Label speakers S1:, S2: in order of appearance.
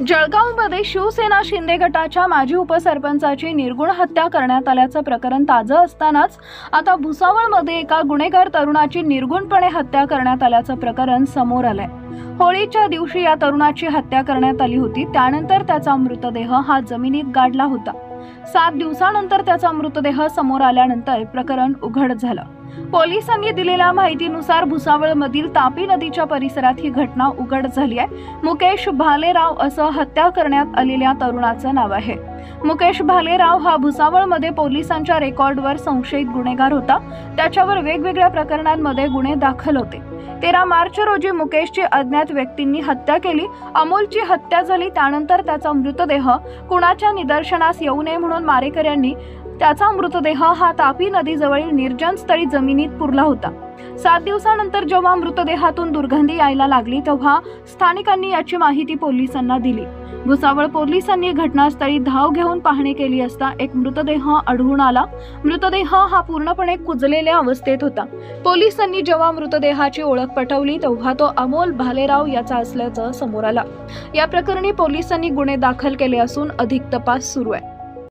S1: जळगावमध्ये शिवसेना शिंदे गटाच्या माजी उपसरपंचाची निर्गुण हत्या करण्यात आल्याचं प्रकरण ताजं असतानाच आता भुसावळमध्ये एका गुन्हेगार तरुणाची निर्गुणपणे हत्या करण्यात आल्याचं प्रकरण समोर आलंय। होळीच्या दिवशी या तरुणाची हत्या करण्यात आली होती। त्यानंतर त्याचा मृतदेह हा जमिनीत गाडला होता। 7 दिवसानंतर त्याचा मृतदेह समोर आल्यानंतर प्रकरण उघड झालं। पोलिसांनी दिलेल्या माहितीनुसार भुसावळमधील तापी नदीच्या परिसरात ही घटना उघड झाली आहे। मुकेश भालेराव असं हत्या करण्यात आलेल्या तरुणाचं नाव आहे। मुकेश भालेराव हा भुसावळमध्ये पोलिसांच्या रेकॉर्डवर संशयित गुन्हेगार होता। त्याच्यावर वेगवेगळ्या प्रकरणांमध्ये गुन्हे दाखल होते। 13 मार्च रोजी मुकेशची अज्ञात व्यक्तींनी हत्या केली। अमोलची हत्या झाली। त्यानंतर त्याचा मृतदेह कुणाच्या निदर्शनास येऊ नये म्हणून मारेकऱ्यांनी त्याचा मृतदेह हा तापी नदीजवळील निर्जन स्थळी जमिनीत पुरला होता। 7 दिवसानंतर जेव्हा मृतदेहातून दुर्गंधी यायला लागली तेव्हा स्थानिकांनी याची माहिती पोलिसांना दिली। भुसावळ पोलिसांनी घटनास्थळी धाव घेऊन पाहणी केली असता एक मृतदेह आढळून आला। मृतदेह हा पूर्णपणे कुजलेल्या अवस्थेत होता। पोलिसांनी जेव्हा मृतदेहाची ओळख पटवली तेव्हा तो अमोल भालेराव याचा असल्याचं समोर आलं। या प्रकरणी पोलिसांनी गुन्हे दाखल केले असून अधिक तपास सुरू आहे।